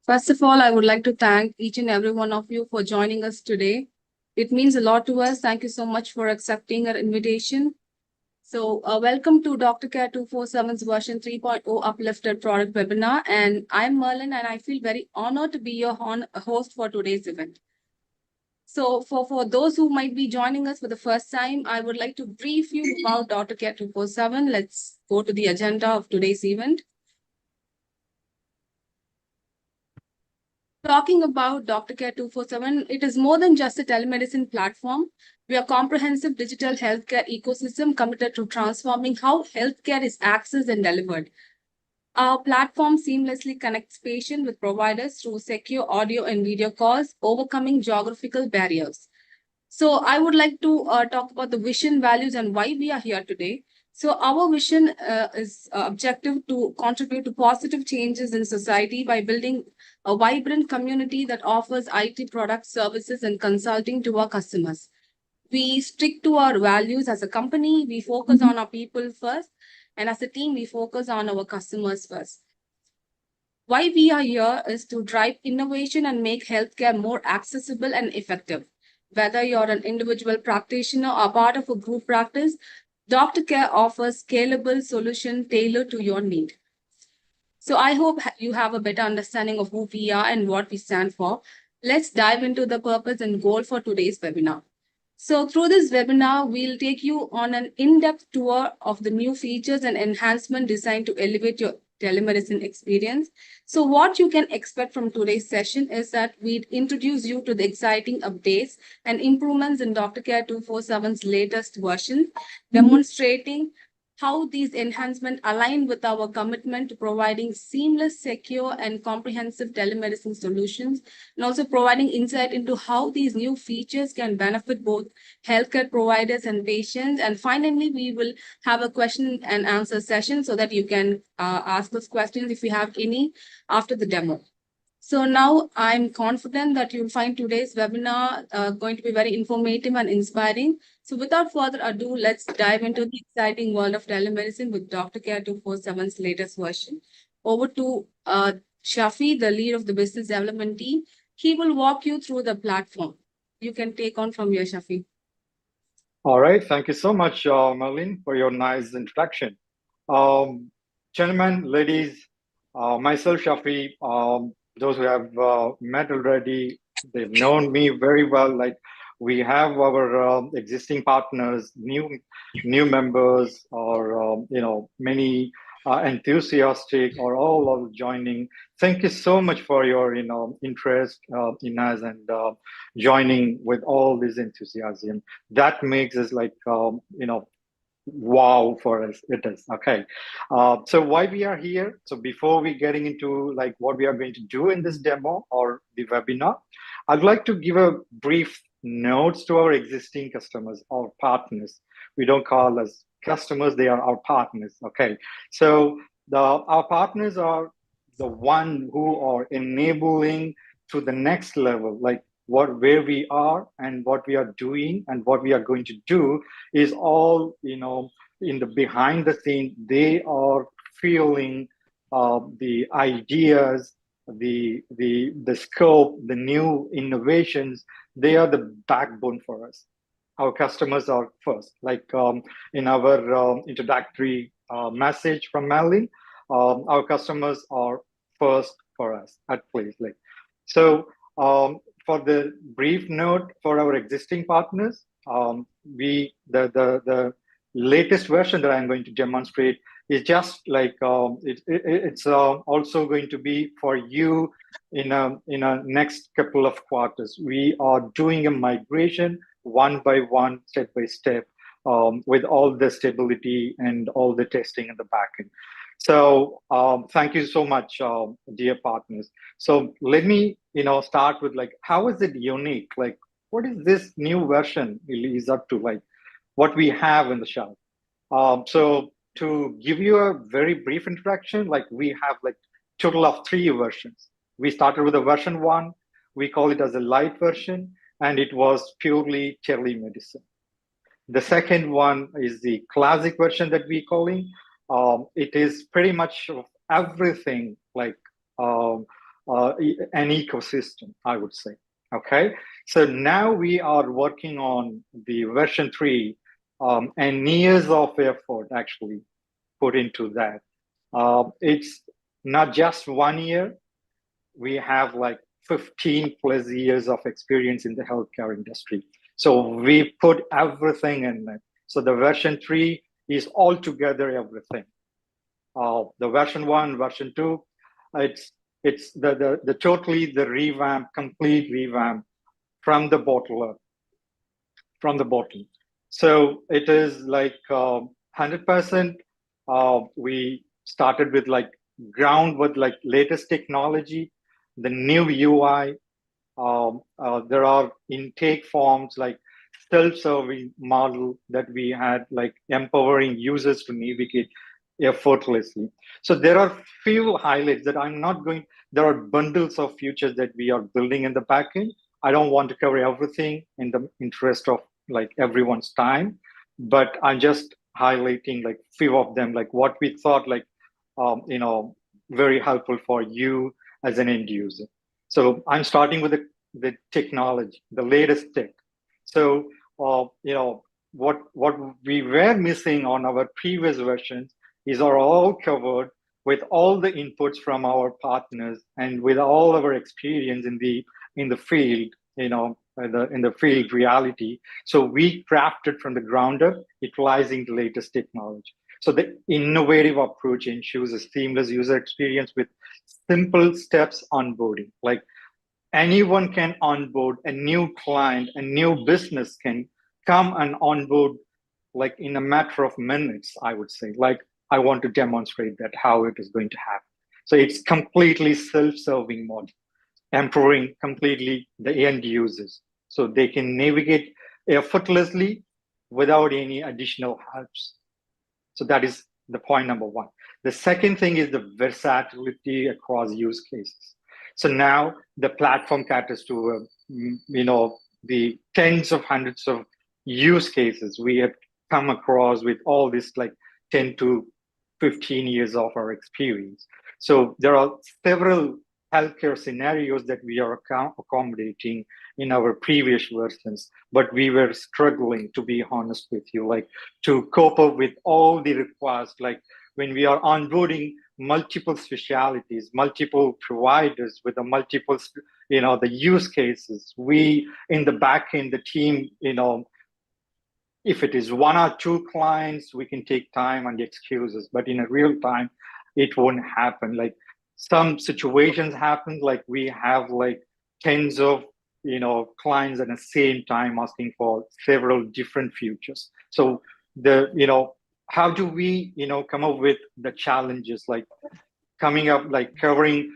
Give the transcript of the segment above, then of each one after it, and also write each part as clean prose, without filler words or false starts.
First of all, I would like to thank each and every one of you for joining us today. It means a lot to us. Thank you so much for accepting our invitation. Welcome to DrCare247's version 3.0 Uplifted product webinar. And I'm Merlin, and I feel very honored to be your host for today's event. So for those who might be joining us for the first time, I would like to brief you about DrCare247. Let's go to the agenda of today's event. Talking about DrCare247, it is more than just a telemedicine platform. We are a comprehensive digital healthcare ecosystem committed to transforming how healthcare is accessed and delivered. Our platform seamlessly connects patients with providers through secure audio and video calls, overcoming geographical barriers. So I would like to talk about the vision, values, and why we are here today. So our vision is objective to contribute to positive changes in society by building a vibrant community that offers IT products, services, and consulting to our customers. We stick to our values as a company. We focus on our people first, and as a team, we focus on our customers first. Why we are here is to drive innovation and make healthcare more accessible and effective. Whether you're an individual practitioner or part of a group practice, DrCare offers scalable solution tailored to your need. So I hope you have a better understanding of who we are and what we stand for. Let's dive into the purpose and goal for today's webinar. So through this webinar, we'll take you on an in-depth tour of the new features and enhancement designed to elevate your telemedicine experience. So what you can expect from today's session is that we'd introduce you to the exciting updates and improvements in DrCare247's latest version, demonstrating how these enhancements align with our commitment to providing seamless, secure, and comprehensive telemedicine solutions, and also providing insight into how these new features can benefit both healthcare providers and patients. And finally, we will have a question and answer session so that you can ask us questions if you have any after the demo. So now I'm confident that you'll find today's webinar going to be very informative and inspiring. So without further ado, let's dive into the exciting world of telemedicine with DrCare247's latest version. Over to Shafi, the lead of the business development team. He will walk you through the platform. You can take on from here, Shafi. All right. Thank you so much, Marlene, for your nice introduction. Gentlemen, ladies, myself, Shafi, those who have met already, they've known me very well. Like we have our existing partners, new members, or many enthusiastic or all of joining. Thank you so much for your interest in us and joining with all this enthusiasm. That makes us like wow for us. It is okay. So why we are here? So before we getting into like what we are going to do in this demo or the webinar, I'd like to give a brief notes to our existing customers or partners. We don't call us customers; they are our partners. Okay. So our partners are the one who are enabling to the next level, like where we are and what we are doing and what we are going to do is all in the behind the scene. They are feeling the ideas, the scope, the new innovations. They are the backbone for us. Our customers are first, like in our introductory message from Madeline, our customers are first for us at PlaceLink. So for the brief note for our existing partners, the latest version that I'm going to demonstrate is just like it's also going to be for you in a next couple of quarters. We are doing a migration one by one, step by step, with all the stability and all the testing in the backend. So thank you so much, dear partners. So let me, start with like, how is it unique? Like, what is this new version is up to? Like, what we have in the shelf. So to give you a very brief introduction, like we have like total of 3 versions. We started with a version 1. We call it as a light version, and it was purely telemedicine. The second one is the classic version that we calling. It is pretty much everything like an ecosystem, I would say. Okay, so now we are working on the version 3, and years of effort actually put into that. It's not just 1 year. We have like 15 plus years of experience in the healthcare industry. So we put everything in it. So the version 3 is altogether everything. The version 1, version 2, it's the totally the revamp, complete revamp from the bottler, from the bottom. So it is like 100%. We started with like ground with like latest technology, the new UI. There are intake forms like self-serving model that we had, like empowering users to navigate effortlessly. So there are few highlights that I'm not going. There are bundles of features that we are building in the backend. I don't want to cover everything in the interest of like everyone's time, but I'm just highlighting like few of them, like what we thought like very helpful for you as an end user. So I'm starting with the technology, the latest tech. So what we were missing on our previous versions is are all covered with all the inputs from our partners and with all our experience in the field, in the field reality. So we crafted from the ground up, utilizing the latest technology. So the innovative approach ensures a seamless user experience with simple steps onboarding. Like anyone can onboard a new client, a new business can come and onboard like in a matter of minutes, I would say. Like I want to demonstrate that how it is going to happen. So it's completely self-serving model, empowering completely the end users so they can navigate effortlessly without any additional helps. So that is the point number one. The second thing is the versatility across use cases. So now the platform caters to, the tens of hundreds of use cases we have come across with all this like 10 to 15 years of our experience. So there are several healthcare scenarios that we are accommodating in our previous versions, but we were struggling, to be honest with you, like to cope up with all the requests, like when we are onboarding multiple specialties, multiple providers with the multiple, the use cases. We in the back end, the team, if it is one or two clients, we can take time and excuses, but in a real time, it won't happen. Like some situations happen, like we have like tens of clients at the same time asking for several different features. So how do we come up with the challenges, like coming up, like covering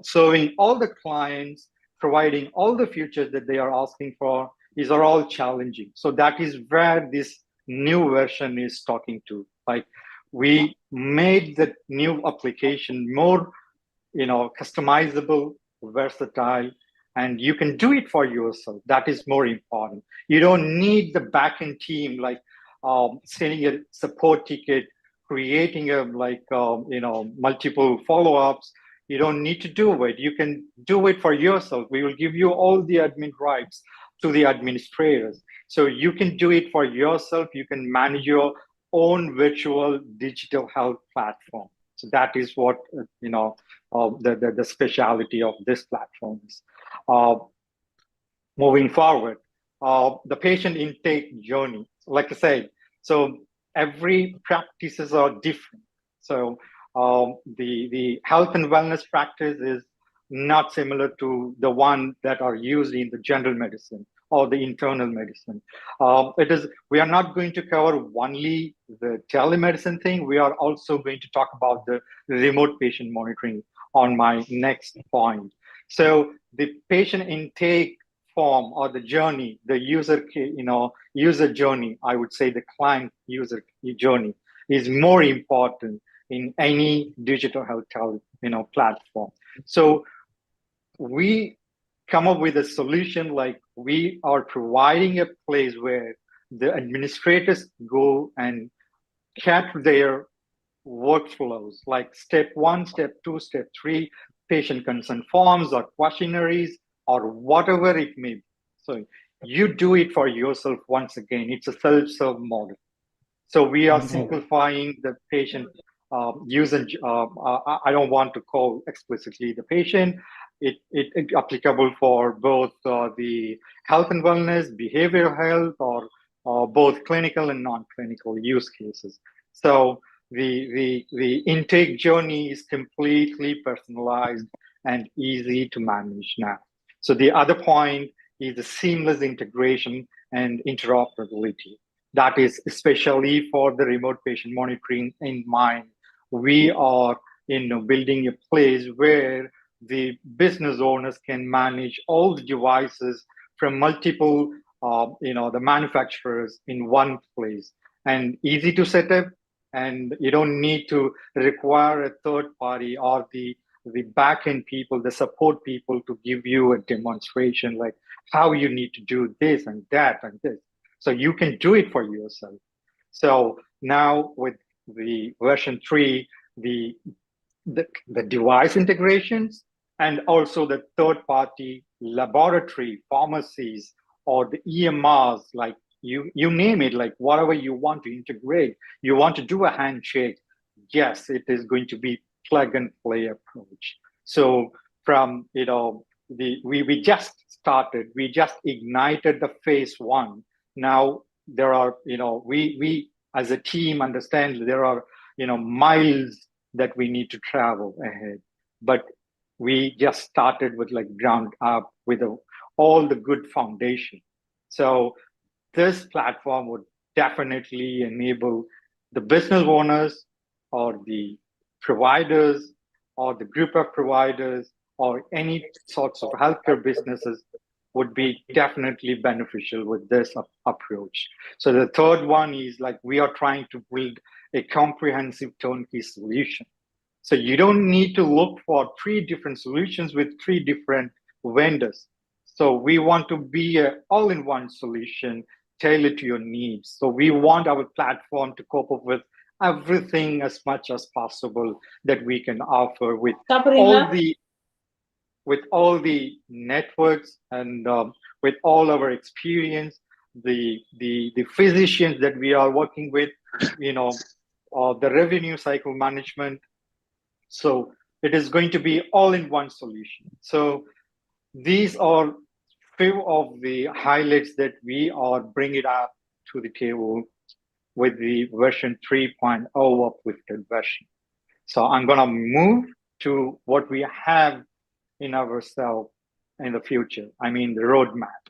serving all the clients, providing all the features that they are asking for. These are all challenging. So that is where this new version is talking to. Like we made the new application more customizable, versatile, and you can do it for yourself. That is more important. You don't need the backend team like sending a support ticket, creating a multiple follow-ups. You don't need to do it. You can do it for yourself. We will give you all the admin rights to the administrators. So you can do it for yourself. You can manage your own virtual digital health platform. So that is what the speciality of this platform is. Moving forward, the patient intake journey, like I said, so every practices are different. So the health and wellness practice is not similar to the one that are used in the general medicine or the internal medicine. We are not going to cover only the telemedicine thing. We are also going to talk about the remote patient monitoring on my next point. So the patient intake form or the journey, the user journey, I would say the client user journey is more important in any digital health platform. So we come up with a solution, like we are providing a place where the administrators go and cat their workflows, like step 1, step 2, step 3, patient consent forms or questionnaires or whatever it may be. So you do it for yourself once again. It's a self-serve model. So we are simplifying the patient usage. I don't want to call explicitly the patient. It applicable for both the health and wellness, behavioral health, or both clinical and non-clinical use cases. So the intake journey is completely personalized and easy to manage now. So the other point is the seamless integration and interoperability. That is especially for the remote patient monitoring in mind. We are building a place where the business owners can manage all the devices from multiple the manufacturers in one place, and easy to set up, and you don't need to require a third party or the back-end people, the support people, to give you a demonstration like how you need to do this and that and this. So you can do it for yourself. So now with the version 3, the device integrations and also the third-party laboratory, pharmacies, or the EMRs, like you name it, like whatever you want to integrate, you want to do a handshake, yes, it is going to be plug and play approach. So from we just started, we just ignited the phase 1. Now there are we as a team understand there are miles that we need to travel ahead, but we just started with like ground up with all the good foundation. So this platform would definitely enable the business owners or the providers or the group of providers or any sorts of healthcare businesses would be definitely beneficial with this approach. So the third one is like we are trying to build a comprehensive turnkey solution. So you don't need to look for 3 different solutions with 3 different vendors. So we want to be an all-in-one solution tailored to your needs. So we want our platform to cope up with everything as much as possible that we can offer with all the networks and with all our experience, the physicians that we are working with, the revenue cycle management. So it is going to be all-in-one solution. So these are few of the highlights that we are bringing up to the table with the version 3.0 uplifted version. So I'm going to move to what we have in ourselves in the future. I mean, the roadmap.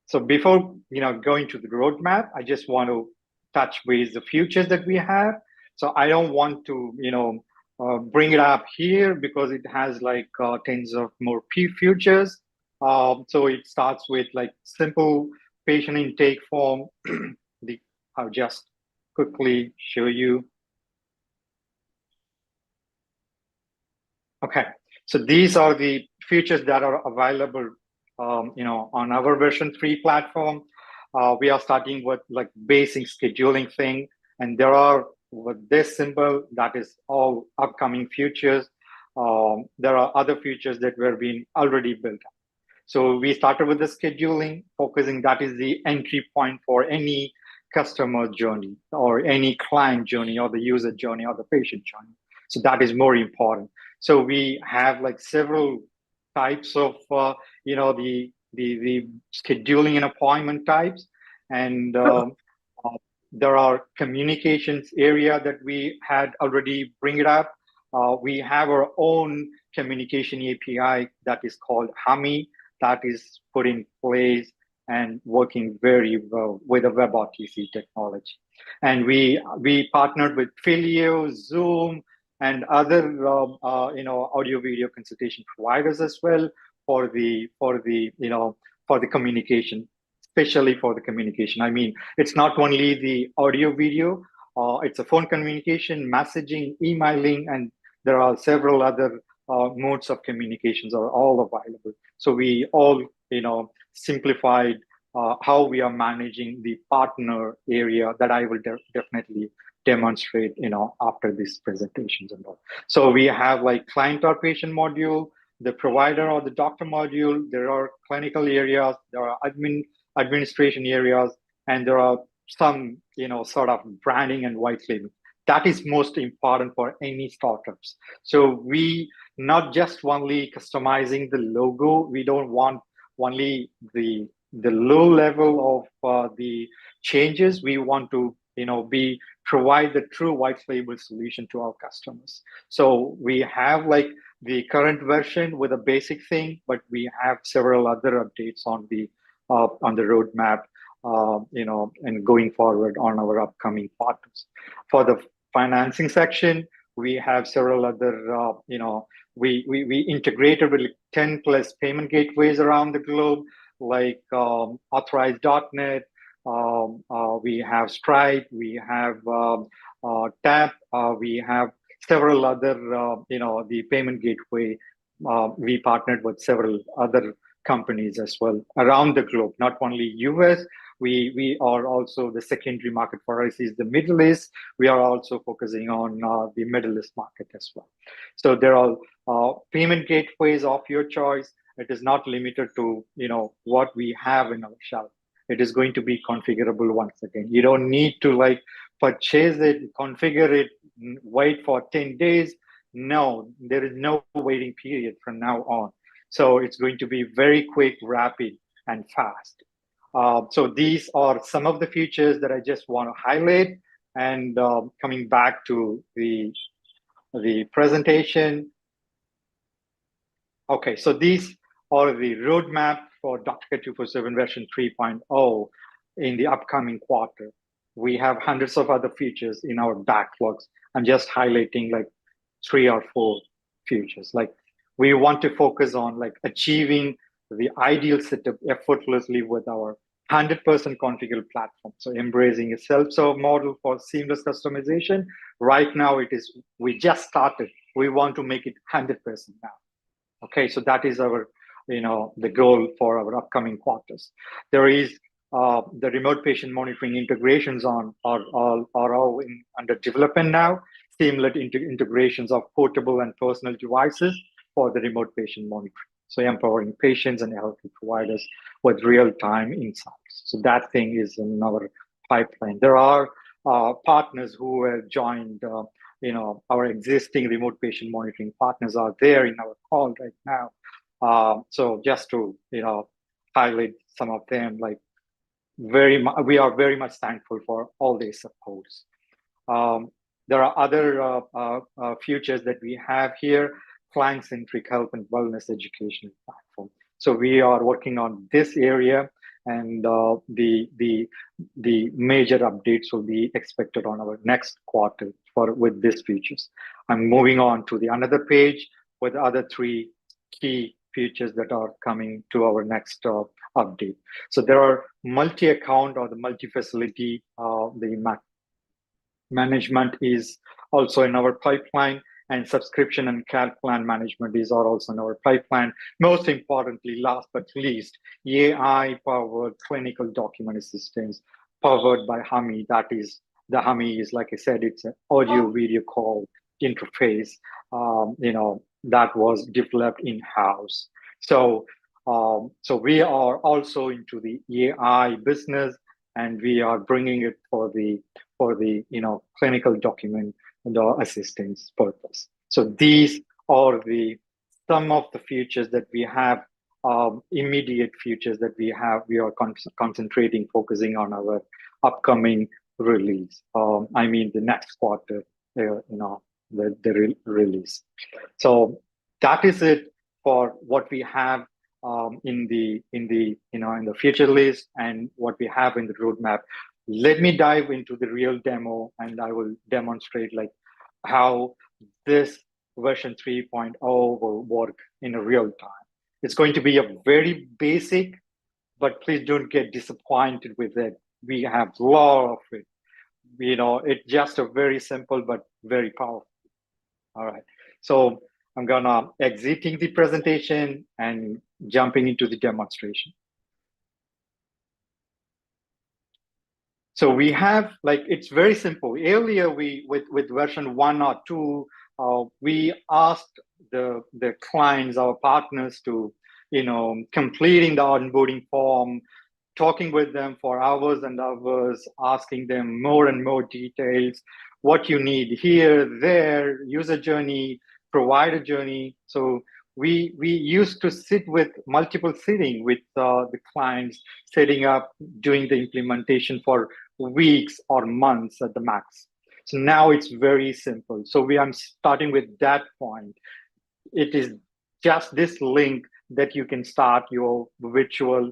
So before going to the roadmap, I just want to touch base the futures that we have. So I don't want to bring it up here because it has like tens of more futures. So it starts with like simple patient intake form. I'll just quickly show you. Okay, so these are the features that are available, on our version 3 platform. We are starting with like basic scheduling thing, and there are with this symbol that is all upcoming features. There are other features that were being already built up. So we started with the scheduling, focusing that is the entry point for any customer journey or any client journey or the user journey or the patient journey. So that is more important. So we have like several types of the scheduling and appointment types, and there are communications area that we had already bring it up. We have our own communication API that is called Hami, that is put in place and working very well with the WebRTC technology. And we partnered with Filio, Zoom, and other audio video consultation providers as well for the communication, especially for the communication. I mean, it's not only the audio video, it's a phone communication, messaging, emailing, and there are several other modes of communications are all available. So we all simplified how we are managing the partner area that I will definitely demonstrate, after these presentations and all. So we have like client or patient module, the provider or the doctor module. There are clinical areas, there are administration areas, and there are some, sort of branding and white labeling. That is most important for any startups. So we not just only customizing the logo. We don't want only the low level of the changes. We want to provide the true white label solution to our customers. So we have like the current version with a basic thing, but we have several other updates on the roadmap, and going forward on our upcoming partners. For the financing section, we have several other, we integrated with 10 plus payment gateways around the globe, like Authorize.net. We have Stripe, we have Tap, we have several other, the payment gateway. We partnered with several other companies as well around the globe, not only US. We are also, the secondary market for us is the Middle East. We are also focusing on the Middle East market as well. So there are payment gateways of your choice. It is not limited to what we have in our shelf. It is going to be configurable once again. You don't need to like purchase it, configure it, wait for 10 days. No, there is no waiting period from now on. So it's going to be very quick, rapid, and fast. So these are some of the features that I just want to highlight. And coming back to the presentation. Okay, so these are the roadmap for DrCare247 version 3.0 in the upcoming quarter. We have hundreds of other features in our backlogs. I'm just highlighting like 3 or 4 features. Like we want to focus on like achieving the ideal setup effortlessly with our 100% configurable platform. So embracing a self-serve model for seamless customization. Right now we just started. We want to make it 100% now. Okay, so that is our, the goal for our upcoming quarters. There is the remote patient monitoring integrations are all under development now. Seamless integrations of portable and personal devices for the remote patient monitoring. So empowering patients and healthcare providers with real-time insights. So that thing is in our pipeline. There are partners who have joined, our existing remote patient monitoring partners are there in our call right now. So just to, highlight some of them, like we are very much thankful for all their supports. There are other features that we have here, client-centric health and wellness education platform. So we are working on this area, and the major updates will be expected on our next quarter with these features. I'm moving on to the another page with other 3 key features that are coming to our next update. So there are multi-account or the multi-facility, the management is also in our pipeline, and subscription and care plan management are also in our pipeline. Most importantly, last but least, AI-powered clinical document assistance powered by Hami. That is, the Hami is, like I said, it's an audio video call interface, that was developed in-house. So we are also into the AI business, and we are bringing it for the clinical document assistance purpose. So these are some of the features that we have, immediate features that we have. We are concentrating, focusing on our upcoming release. I mean the next quarter, the release. So that is it for what we have in the future list and what we have in the roadmap. Let me dive into the real demo, and I will demonstrate like how this version 3.0 will work in a real time. It's going to be a very basic, but please don't get disappointed with it. We have a lot of it. It's just a very simple but very powerful. All right. So I'm gonna exiting the presentation and jumping into the demonstration. So we have, like, it's very simple. Earlier, with version 1 or 2, we asked the clients, our partners, to, completing the onboarding form, talking with them for hours and hours, asking them more and more details, what you need here, there, user journey, provider journey. So we used to sit with multiple sitting with the clients, setting up, doing the implementation for weeks or months at the max. So now it's very simple. So we are starting with that point. It is just this link that you can start your virtual,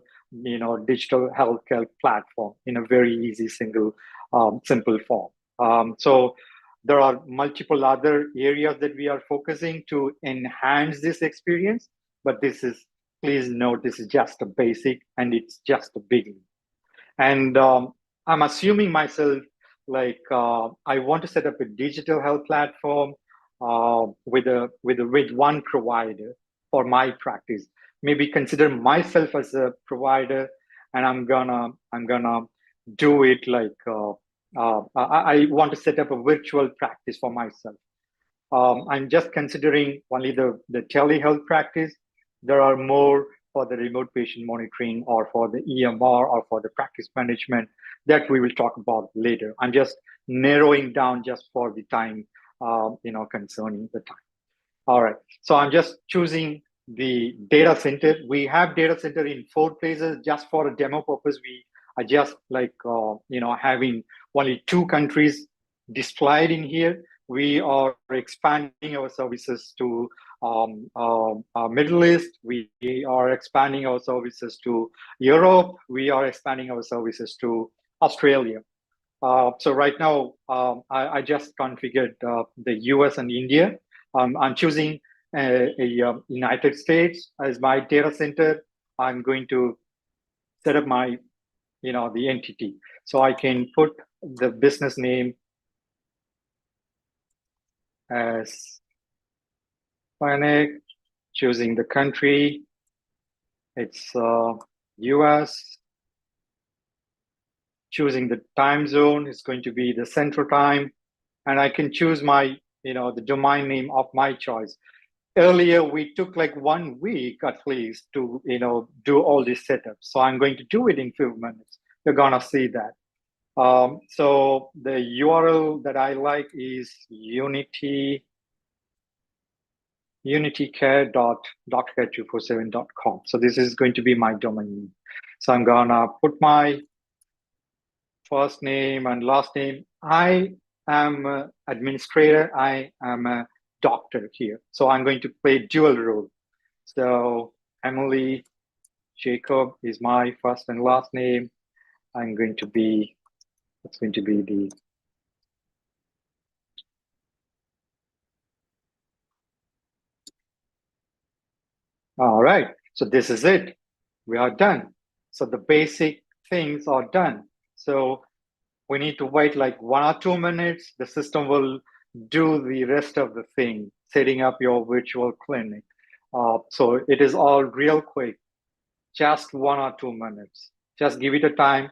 digital healthcare platform in a very easy, simple form. So there are multiple other areas that we are focusing to enhance this experience, but please note, this is just a basic and it's just a beginning. And I'm assuming myself, like, I want to set up a digital health platform with one provider for my practice. Maybe consider myself as a provider, and I'm gonna do it like I want to set up a virtual practice for myself. I'm just considering only the telehealth practice. There are more for the remote patient monitoring or for the EMR or for the practice management that we will talk about later. I'm just narrowing down just for the time, concerning the time. All right. So I'm just choosing the data center. We have data center in 4 places just for a demo purpose. We are just like, having only 2 countries displayed in here. We are expanding our services to Middle East. We are expanding our services to Europe. We are expanding our services to Australia. So right now, I just configured the US and India. I'm choosing a United States as my data center. I'm going to set up my, the entity. So I can put the business name as clinic, choosing the country. It's US. Choosing the time zone is going to be the Central Time. And I can choose my, the domain name of my choice. Earlier, we took like 1 week at least to, do all these setups. So I'm going to do it in 5 minutes. You're gonna see that. So the URL that I like is unitycare.drcare247.com. So this is going to be my domain name. So I'm gonna put my first name and last name. I am an administrator. I am a doctor here. So I'm going to play dual role. So Emily Jacob is my first and last name. It's going to be the all right. So this is it. We are done. So the basic things are done. So we need to wait like 1 or 2 minutes. The system will do the rest of the thing, setting up your virtual clinic. So it is all real quick, just 1 or 2 minutes. Just give it a time.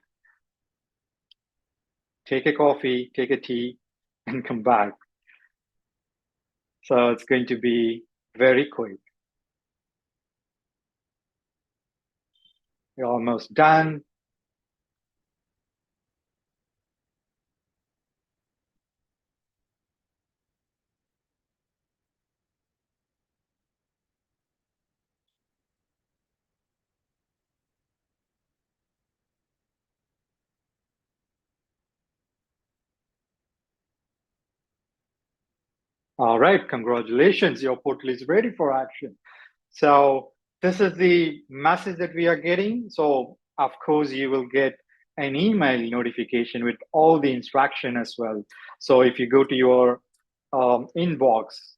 Take a coffee, take a tea, and come back. So it's going to be very quick. You're almost done. All right, congratulations, your portal is ready for action. So this is the message that we are getting. So of course, you will get an email notification with all the instruction as well. So if you go to your inbox.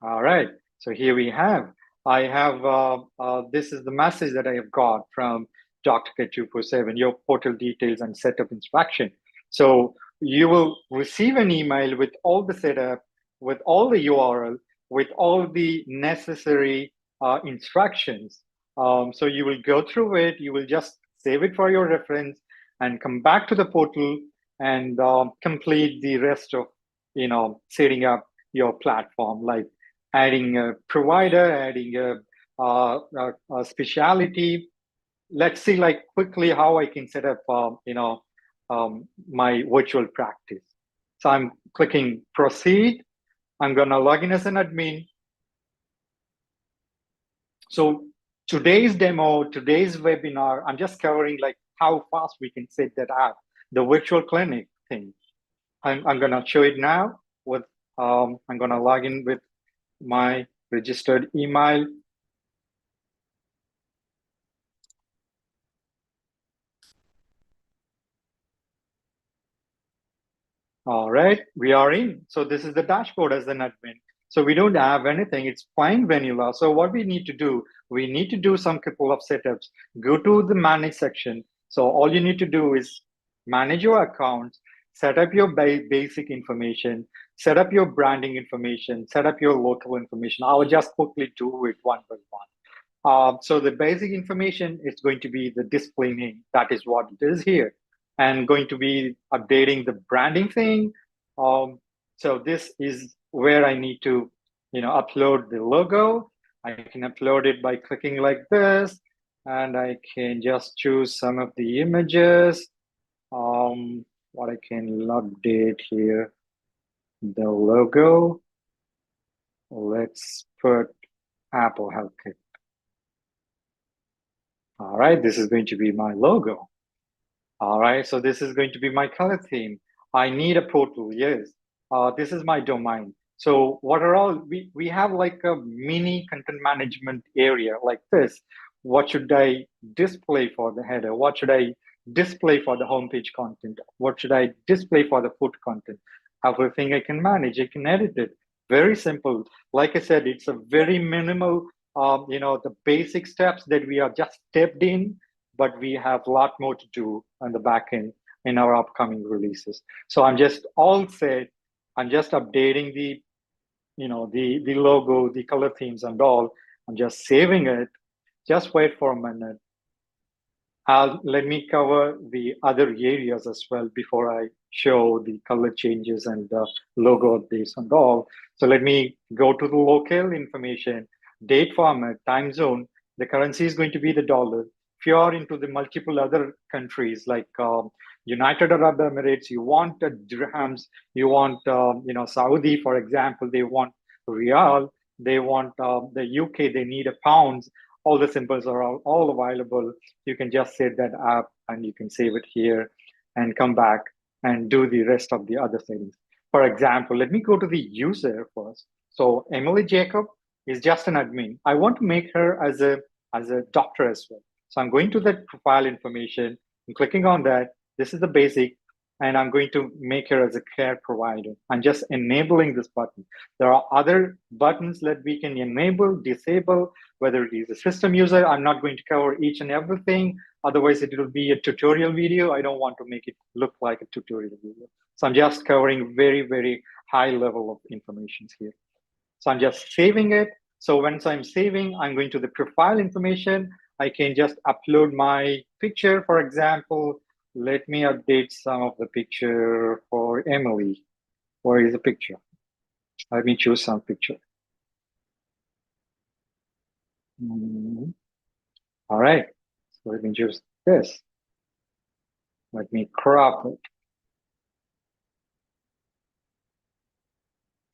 All right, so here we have, I have, this is the message that I have got from DrCare247, your portal details and setup instruction. So you will receive an email with all the setup, with all the URL, with all the necessary instructions. So you will go through it, you will just save it for your reference and come back to the portal and complete the rest of, setting up your platform, like adding a provider, adding a specialty. Let's see, like, quickly how I can set up, my virtual practice. So I'm clicking proceed. I'm going to log in as an admin. So today's demo, today's webinar, I'm just covering like how fast we can set that up, the virtual clinic thing. I'm going to show it now with, I'm going to log in with my registered email. All right, we are in. So this is the dashboard as an admin. So we don't have anything. It's plain vanilla. So what we need to do, we need to do some couple of setups. Go to the manage section. So all you need to do is manage your accounts, set up your basic information, set up your branding information, set up your local information. I will just quickly do it one by one. So the basic information is going to be the display name. That is what it is here. And going to be updating the branding thing. So this is where I need to, upload the logo. I can upload it by clicking like this, and I can just choose some of the images. What I can update here, the logo. Let's put Apple Healthcare. All right, this is going to be my logo. All right, so this is going to be my color theme. I need a portal, yes. This is my domain. So what are all, we have like a mini content management area like this. What should I display for the header? What should I display for the homepage content? What should I display for the foot content? Everything I can manage, I can edit it. Very simple. Like I said, it's a very minimal, the basic steps that we are just stepped in, but we have a lot more to do on the back end in our upcoming releases. So I'm just all set. I'm just updating the, the logo, the color themes and all. I'm just saving it. Just wait for a minute. Let me cover the other areas as well before I show the color changes and the logo updates and all. So let me go to the local information, date format, time zone. The currency is going to be the dollar. If you are into the multiple other countries like United Arab Emirates, you want dirhams, you want Saudi, for example, they want Riyal, they want the UK, they need a pounds. All the symbols are all available. You can just set that up and you can save it here and come back and do the rest of the other settings. For example, let me go to the user first. So Emily Jacob is just an admin. I want to make her as a doctor as well. So I'm going to that profile information and clicking on that. This is the basic, and I'm going to make her as a care provider. I'm just enabling this button. There are other buttons that we can enable, disable, whether it is a system user. I'm not going to cover each and everything. Otherwise, it will be a tutorial video. I don't want to make it look like a tutorial video. So I'm just covering very, very high level of information here. So I'm just saving it. So once I'm saving, I'm going to the profile information. I can just upload my picture, for example. Let me update some of the picture for Emily. Where is the picture? Let me choose some picture. All right, so let me choose this. Let me crop it.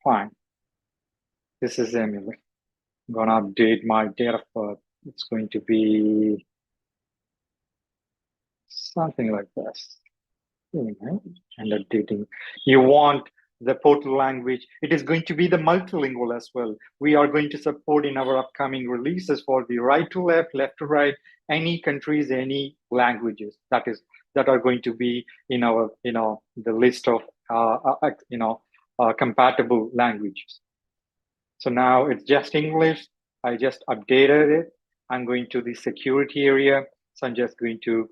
Fine. This is Emily. I'm gonna update my date of birth. It's going to be something like this. And updating. You want the portal language. It is going to be the multilingual as well. We are going to support in our upcoming releases for the right to left, left to right, any countries, any languages that are going to be in our, the list of, compatible languages. So now it's just English. I just updated it. I'm going to the security area. So I'm just going to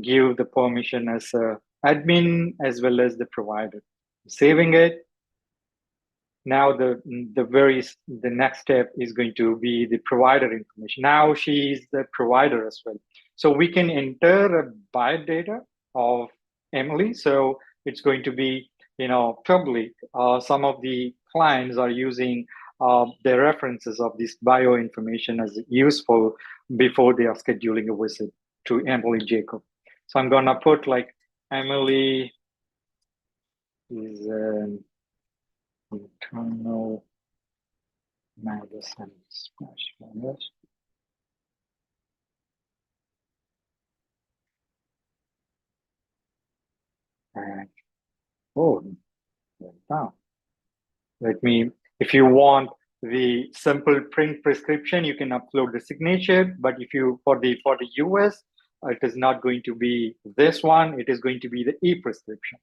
give the permission as a admin as well as the provider. Saving it. Now the next step is going to be the provider information. Now she's the provider as well. So we can enter a biodata of Emily. So it's going to be, public. Some of the clients are using the references of this bio information as useful before they are scheduling a visit to Emily Jacob. So I'm gonna put like Emily is an internal medicine specialist. And oh, now if you want the simple print prescription, you can upload the signature. But if you for the US, it is not going to be this one. It is going to be the e-prescription.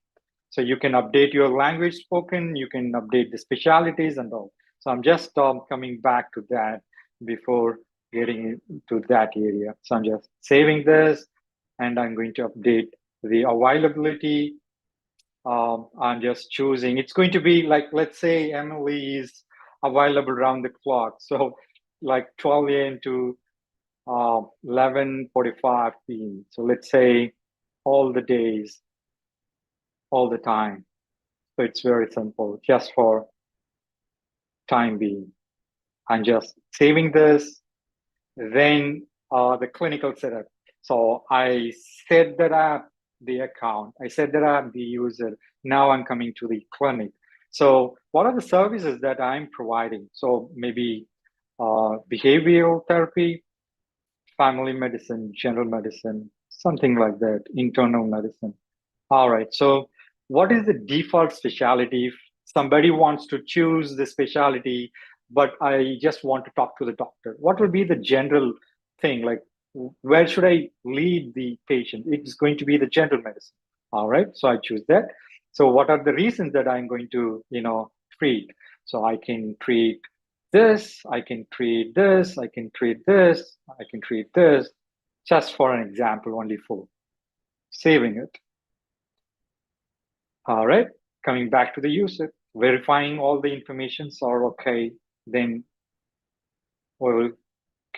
So you can update your language spoken. You can update the specialties and all. So I'm just coming back to that before getting into that area. So I'm just saving this, and I'm going to update the availability. I'm just choosing. It's going to be like, let's say Emily is available around the clock. So like 12 a.m. to 11:45 p.m. So let's say all the days, all the time. So it's very simple, just for time being. I'm just saving this. Then the clinical setup. So I set that up the account. I set that up the user. Now I'm coming to the clinic. So what are the services that I'm providing? So maybe behavioral therapy, family medicine, general medicine, something like that, internal medicine. All right. So what is the default specialty? If somebody wants to choose the specialty, but I just want to talk to the doctor, what will be the general thing? Like, where should I lead the patient? It's going to be the general medicine. All right. So I choose that. So what are the reasons that I'm going to, treat? So I can treat this, I can treat this, I can treat this, I can treat this, just for an example, only for saving it. All right, coming back to the user, verifying all the informations are okay, then we will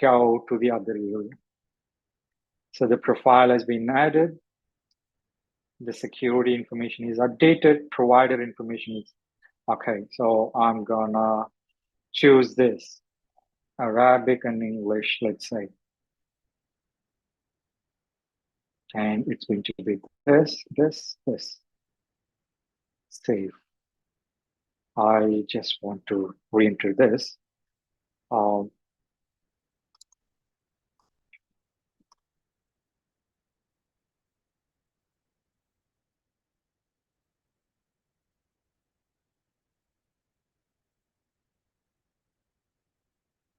go to the other area. So the profile has been added, the security information is updated, provider information is okay. So I'm gonna choose this, Arabic and English, let's say. And it's going to be this. Save. I just want to re-enter this.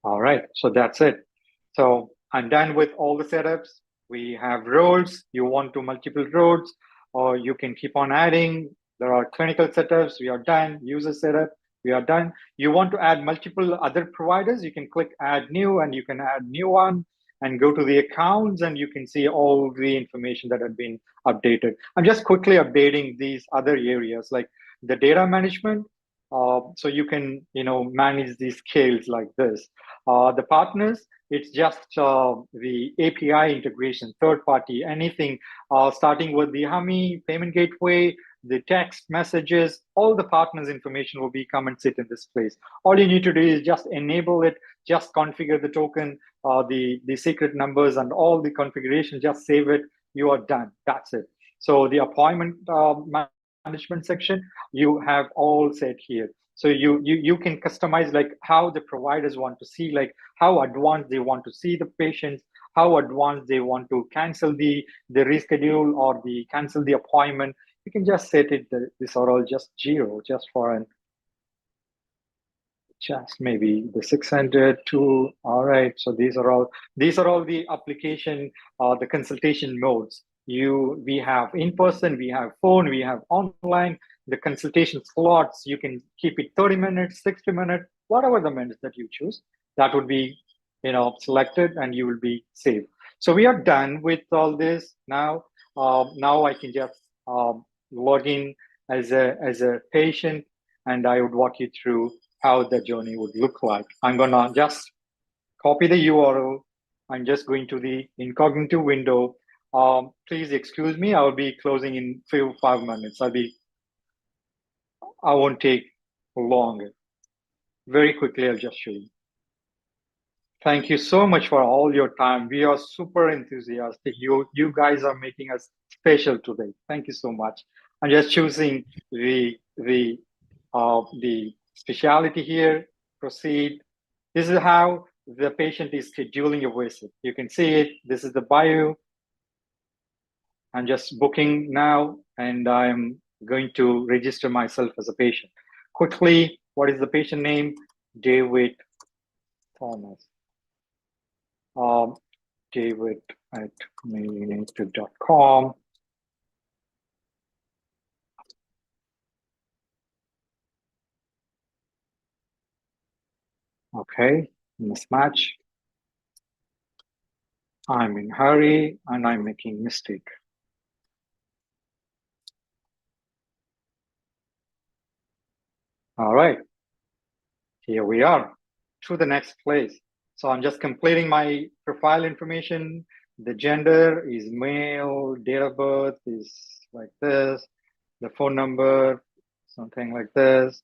All right, so that's it. So I'm done with all the setups. We have roles. You want to multiple roles, or you can keep on adding. There are clinical setups. We are done. User setup. We are done. You want to add multiple other providers. You can click add new, and you can add new one and go to the accounts, and you can see all the information that had been updated. I'm just quickly updating these other areas like the data management. So you can manage these scales like this. The partners, it's just the API integration, third party, anything starting with the Hami payment gateway, the text messages, all the partners information will be come and sit in this place. All you need to do is just enable it, just configure the token, the secret numbers and all the configuration, just save it, you are done. That's it. So the appointment management section, you have all set here. So you can customize like how the providers want to see, like how advanced they want to see the patients, how advanced they want to cancel the reschedule or the cancel the appointment. You can just set it. These are all just 0, just for an just maybe the 600 to. All right. So these are all the application, the consultation modes. We have in person, we have phone, we have online. The consultation slots, you can keep it 30 minutes, 60 minutes, whatever the minutes that you choose. That would be selected, and you will be saved. So we are done with all this now. Now I can just log in as a patient, and I would walk you through how the journey would look like. I'm gonna just copy the URL. I'm just going to the incognito window. Please excuse me, I'll be closing in 5 minutes. I won't take long. Very quickly, I'll just show you. Thank you so much for all your time. We are super enthusiastic. You guys are making us special today. Thank you so much. I'm just choosing the specialty here. Proceed. This is how the patient is scheduling a visit. You can see it. This is the bio. I'm just booking now, and I'm going to register myself as a patient. Quickly, what is the patient name? David Thomas. David at multilingual.com. Okay, mismatch. I'm in hurry and I'm making mistake. All right, here we are to the next place. So I'm just completing my profile information. The gender is male, date of birth is like this, the phone number, something like this.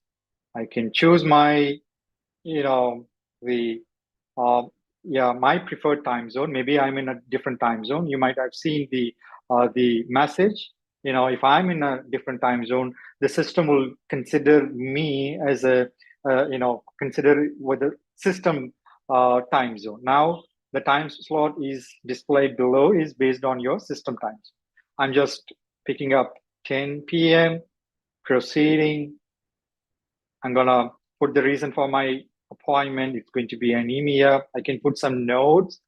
I can choose my, my preferred time zone. Maybe I'm in a different time zone. You might have seen the message. If I'm in a different time zone, the system will consider me as consider with the system time zone. Now, the time slot is displayed below is based on your system times. I'm just picking up 10 p.m., proceeding. I'm gonna put the reason for my appointment. It's going to be anemia. I can put some notes.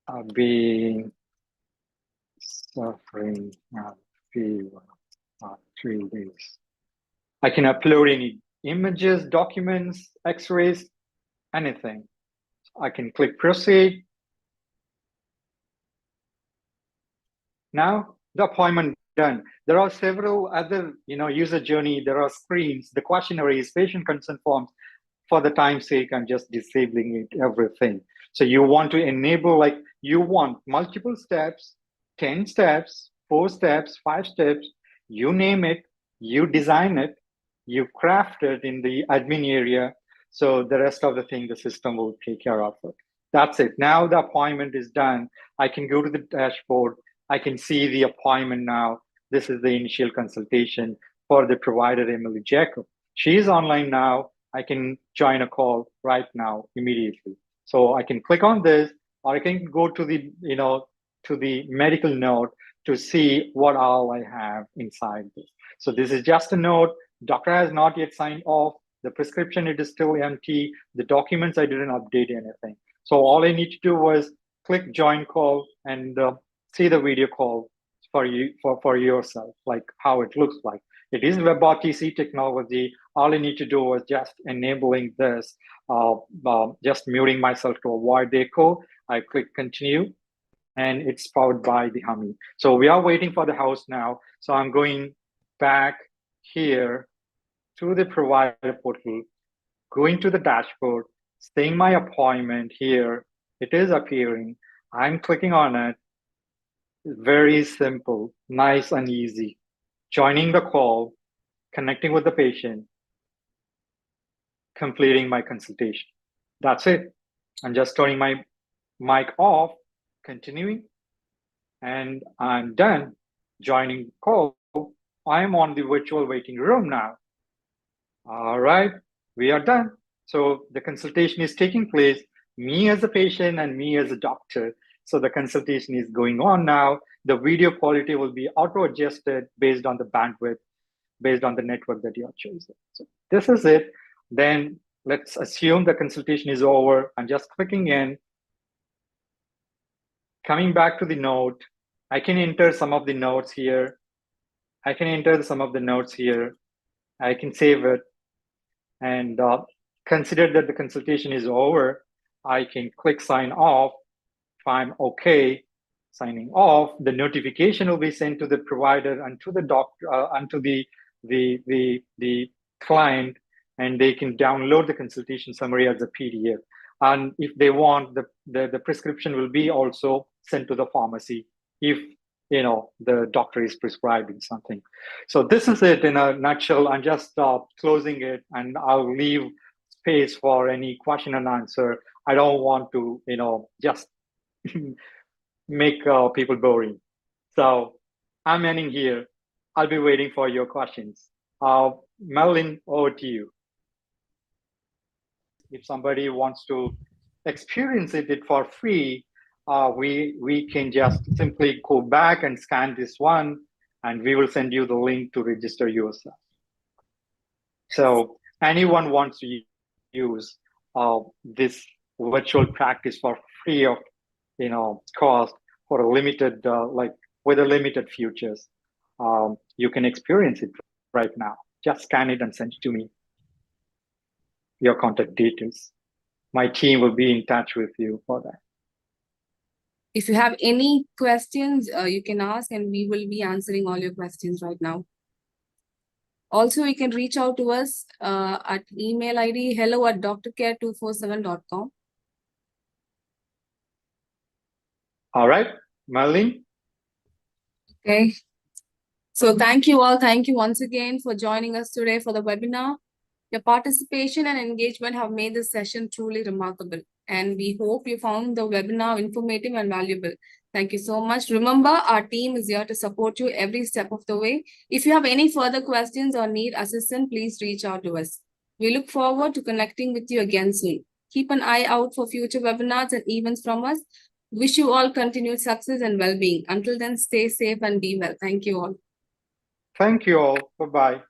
I've been suffering fever 3 days. I can upload any images, documents, x-rays, anything. I can click proceed. Now the appointment done. There are several other, user journey. There are screens, the questionnaires, patient consent forms. For the time's sake, I'm just disabling it, everything. So you want to enable, you want multiple steps, 10 steps, 4 steps, 5 steps, you name it, you design it, you craft it in the admin area. So the rest of the thing, the system will take care of it. That's it. Now the appointment is done. I can go to the dashboard. I can see the appointment now. This is the initial consultation for the provider, Emily Jacob. She's online now. I can join a call right now immediately. So I can click on this, or I can go to the, to the medical note to see what all I have inside this. So this is just a note. Doctor has not yet signed off. The prescription, it is still empty. The documents, I didn't update anything. So all I need to do was click join call and see the video call for you for yourself, like how it looks like. It is WebRTC technology. All I need to do was just enabling this, just muting myself to avoid the echo. I click continue, and it's powered by the Humi. So we are waiting for the house now. So I'm going back here to the provider portal, going to the dashboard, seeing my appointment here. It is appearing. I'm clicking on it. Very simple, nice and easy. Joining the call, connecting with the patient, completing my consultation. That's it. I'm just turning my mic off, continuing, and I'm done. Joining call. I'm on the virtual waiting room now. All right, we are done. So the consultation is taking place, me as a patient and me as a doctor. So the consultation is going on now. The video quality will be auto-adjusted based on the bandwidth, based on the network that you have chosen. So this is it. Then let's assume the consultation is over. I'm just clicking in, coming back to the note. I can enter some of the notes here. I can enter some of the notes here. I can save it. And consider that the consultation is over. I can click sign off. If I'm okay, signing off, the notification will be sent to the provider and to the doctor, and to the the client, and they can download the consultation summary as a PDF. And if they want, the prescription will be also sent to the pharmacy if the doctor is prescribing something. So this is it in a nutshell. I'm just closing it, and I'll leave space for any question and answer. I don't want to just make people boring. So I'm ending here. I'll be waiting for your questions. Madeline, over to you. If somebody wants to experience it for free, we can just simply go back and scan this one, and we will send you the link to register yourself. So anyone wants to use this virtual practice for free of cost for a limited with a limited futures, you can experience it right now. Just scan it and send it to me, your contact details. My team will be in touch with you for that. If you have any questions, you can ask, and we will be answering all your questions right now. Also, you can reach out to us at email ID hello@drcare247.com. All right, Marlene. Okay. So thank you all. Thank you once again for joining us today for the webinar. Your participation and engagement have made this session truly remarkable, and we hope you found the webinar informative and valuable. Thank you so much. Remember, our team is here to support you every step of the way. If you have any further questions or need assistance, please reach out to us. We look forward to connecting with you again soon. Keep an eye out for future webinars and events from us. Wish you all continued success and well-being. Until then, stay safe and be well. Thank you all. Thank you all. Bye-bye.